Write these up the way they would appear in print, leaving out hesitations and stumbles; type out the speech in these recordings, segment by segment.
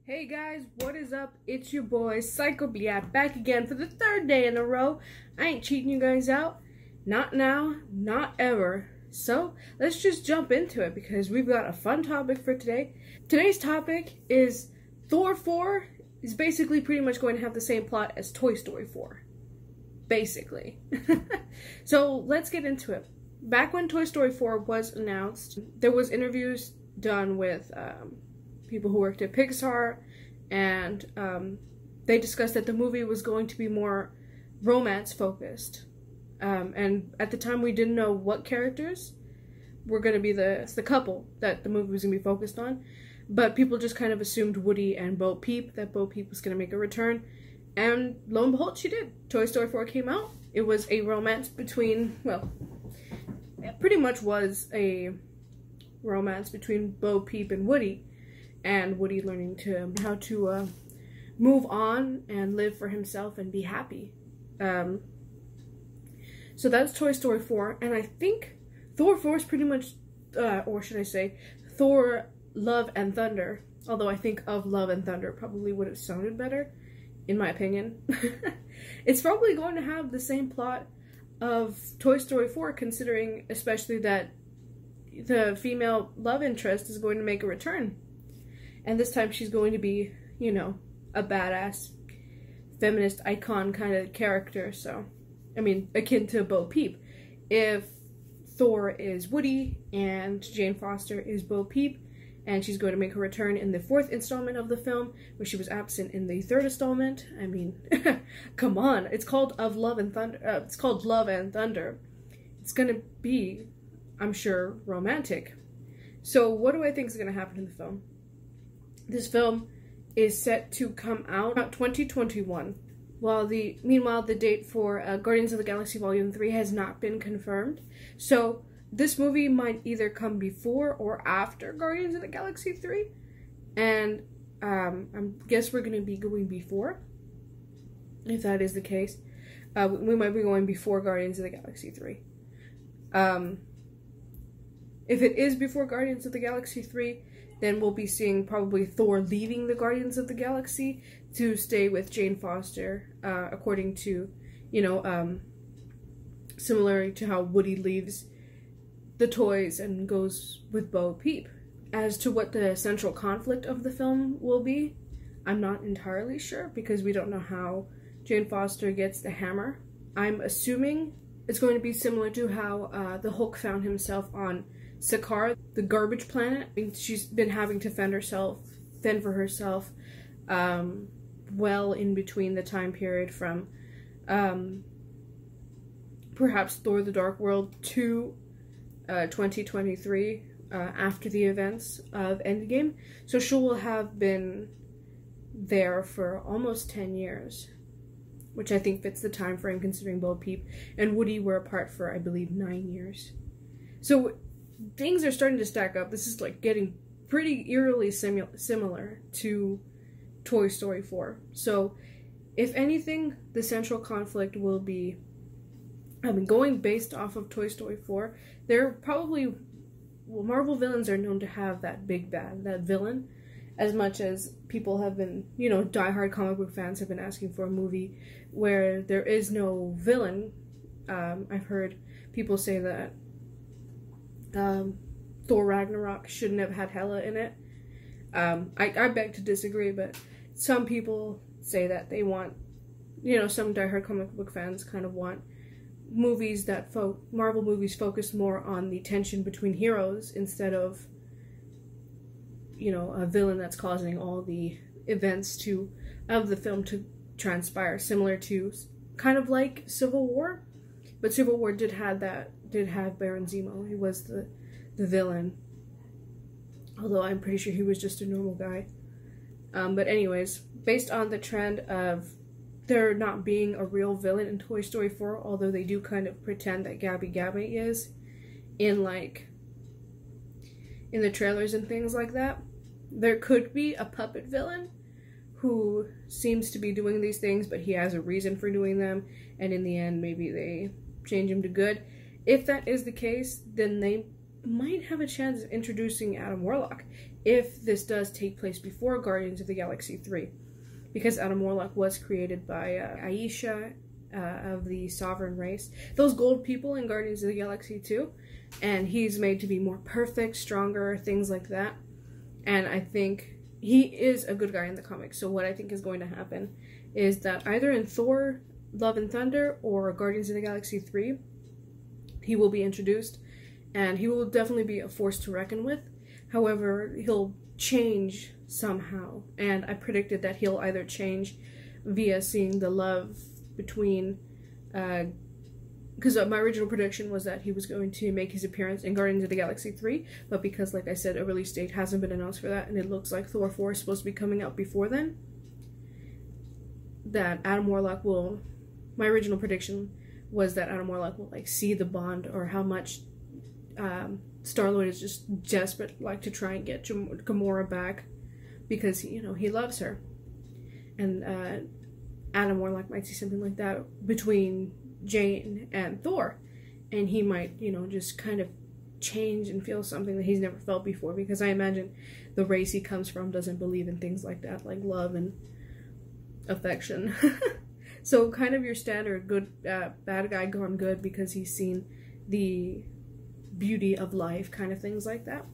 Hey guys, what is up? It's your boy Psycho Bliat back again for the third day in a row. I ain't cheating you guys out. Not now, not ever. So let's just jump into it because we've got a fun topic for today. Today's topic is Thor 4 is basically pretty much going to have the same plot as Toy Story 4. Basically. So let's get into it. Back when Toy Story 4 was announced, there was interviews done with people who worked at Pixar, and they discussed that the movie was going to be more romance focused. And at the time we didn't know what characters were going to be the couple that the movie was going to be focused on, but people just kind of assumed Woody and Bo Peep, that Bo Peep was going to make a return, and lo and behold, she did. Toy Story 4 came out. It was a romance between, well, it pretty much was a romance between Bo Peep and Woody learning how to move on and live for himself and be happy. So that's Toy Story 4, and I think Thor 4 is pretty much, or should I say, Thor Love and Thunder, although I think Of Love and Thunder probably would have sounded better, in my opinion. It's probably going to have the same plot of Toy Story 4, considering especially that the female love interest is going to make a return. And this time she's going to be, you know, a badass feminist icon kind of character. So, I mean, akin to Bo Peep. If Thor is Woody and Jane Foster is Bo Peep, and she's going to make her return in the 4th installment of the film, where she was absent in the 3rd installment. I mean, come on. It's called Of Love and Thunder. It's called Love and Thunder. It's going to be, I'm sure, romantic. So what do I think is going to happen in the film? This film is set to come out 2021. Meanwhile, the date for Guardians of the Galaxy Volume 3 has not been confirmed. So this movie might either come before or after Guardians of the Galaxy 3. And I guess we're going to be going before, if that is the case. We might be going before Guardians of the Galaxy 3. If it is before Guardians of the Galaxy 3, then we'll be seeing probably Thor leaving the Guardians of the Galaxy to stay with Jane Foster, according to, you know, similar to how Woody leaves the toys and goes with Bo Peep. As to what the central conflict of the film will be, I'm not entirely sure, because we don't know how Jane Foster gets the hammer. I'm assuming it's going to be similar to how the Hulk found himself on Sakaar, the garbage planet. She's been having to fend for herself, well in between the time period from perhaps Thor the Dark World to 2023, after the events of Endgame. So she will have been there for almost 10 years, which I think fits the time frame considering Bo Peep and Woody were apart for, I believe, 9 years. So things are starting to stack up. This is like getting pretty eerily similar to Toy Story 4. So if anything, the central conflict will be, going based off of Toy Story 4, they're probably, well, Marvel villains are known to have that big bad, that villain, as much as people have been, you know, diehard comic book fans have been asking for a movie where there is no villain. I've heard people say that Thor Ragnarok shouldn't have had Hela in it. I beg to disagree, but some people say that they want, you know, some diehard comic book fans kind of want movies that Marvel movies focus more on the tension between heroes instead of, you know, a villain that's causing all the events of the film to transpire, similar to kind of like Civil War. But Civil War did have Baron Zemo. He was the villain, although I'm pretty sure he was just a normal guy. But anyways, based on the trend of there not being a real villain in Toy Story 4, although they do kind of pretend that Gabby is in the trailers and things like that, there could be a puppet villain who seems to be doing these things, but he has a reason for doing them, and in the end maybe they change him to good. If that is the case, then they might have a chance of introducing Adam Warlock. if this does take place before Guardians of the Galaxy 3. Because Adam Warlock was created by Aisha of the Sovereign race. Those gold people in Guardians of the Galaxy 2. And he's made to be more perfect, stronger, things like that. And I think he is a good guy in the comics. So what I think is going to happen is that either in Thor, Love and Thunder, or Guardians of the Galaxy 3, he will be introduced. And he will definitely be a force to reckon with. However, he'll change somehow. And I predicted that he'll either change via seeing the love between... because my original prediction was that he was going to make his appearance in Guardians of the Galaxy 3, but because, like I said, a release date hasn't been announced for that, and it looks like Thor 4 is supposed to be coming out before then, that Adam Warlock will... My original prediction was that Adam Warlock will, like, see the bond, or how much Star-Lord is just desperate, like, to try and get Gamora back, because, you know, he loves her. And Adam Warlock might see something like that between Jane and Thor, and he might, you know, just kind of change and feel something that he's never felt before, because I imagine the race he comes from doesn't believe in things like that, like love and affection. So kind of your standard good bad guy gone good because he's seen the beauty of life, kind of things like that.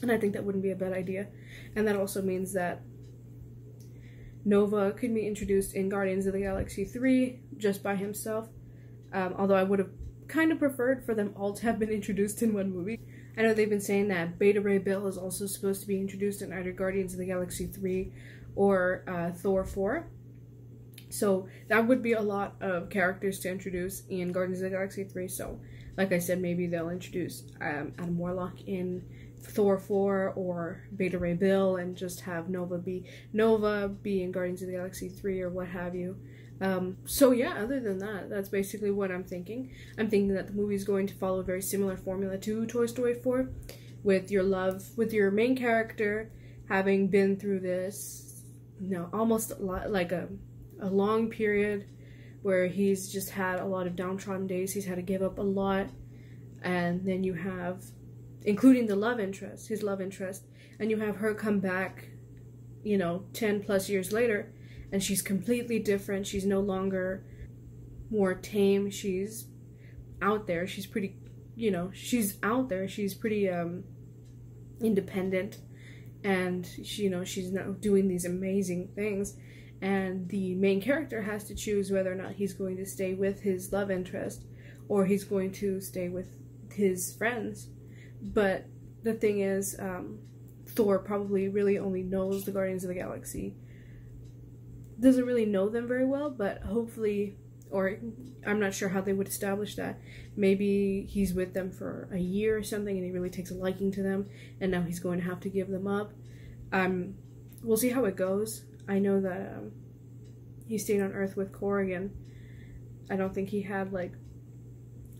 And I think that wouldn't be a bad idea. And that also means that Nova could be introduced in Guardians of the Galaxy 3 just by himself, although I would have kind of preferred for them all to have been introduced in one movie. I know they've been saying that Beta Ray Bill is also supposed to be introduced in either Guardians of the Galaxy 3 or Thor 4. So that would be a lot of characters to introduce in Guardians of the Galaxy 3. So, like I said, maybe they'll introduce Adam Warlock in Thor 4 or Beta Ray Bill and just have Nova be in Guardians of the Galaxy 3 or what have you. So yeah, other than that, that's basically what I'm thinking. I'm thinking that the movie is going to follow a very similar formula to Toy Story 4, with your main character having been through this, you know, almost like a long period where he's just had a lot of downtrodden days. He's had to give up a lot, and then you have, including his love interest, and you have her come back, you know, 10 plus years later, and she's completely different. She's no longer more tame. She's out there. She's pretty, you know, she's out there. She's pretty independent, and she, you know, she's now doing these amazing things. And the main character has to choose whether or not he's going to stay with his love interest or he's going to stay with his friends. But the thing is, Thor probably really only knows the Guardians of the Galaxy. Doesn't really know them very well, but hopefully, or I'm not sure how they would establish that. Maybe he's with them for a year or something and he really takes a liking to them, and now he's going to have to give them up. We'll see how it goes. I know that he stayed on Earth with Korg, and I don't think he had, like,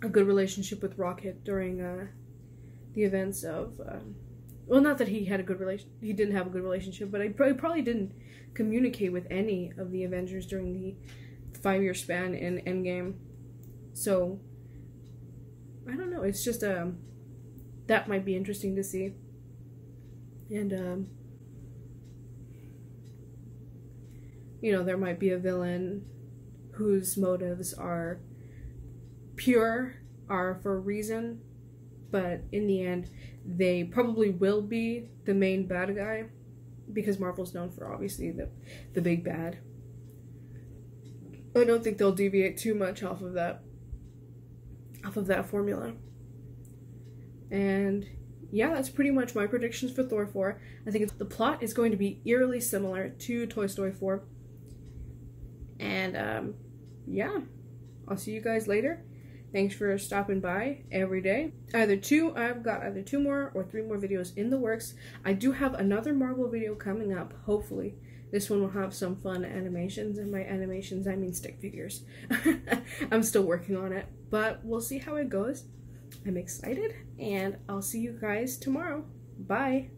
a good relationship with Rocket during the events of, well, not that he had a good he didn't have a good relationship, but he probably didn't communicate with any of the Avengers during the 5-year span in Endgame. So, I don't know, it's just, that might be interesting to see. And, you know, there might be a villain whose motives are pure, are for a reason, but in the end, they probably will be the main bad guy, because Marvel's known for, obviously, the big bad. I don't think they'll deviate too much off of that formula. And yeah, that's pretty much my predictions for Thor 4. I think the plot is going to be eerily similar to Toy Story 4. And, yeah, I'll see you guys later. Thanks for stopping by every day. I've got either 2 more or 3 more videos in the works. I do have another Marvel video coming up, hopefully. This one will have some fun animations, and by animations I mean stick figures. I'm still working on it, but we'll see how it goes. I'm excited, and I'll see you guys tomorrow. Bye!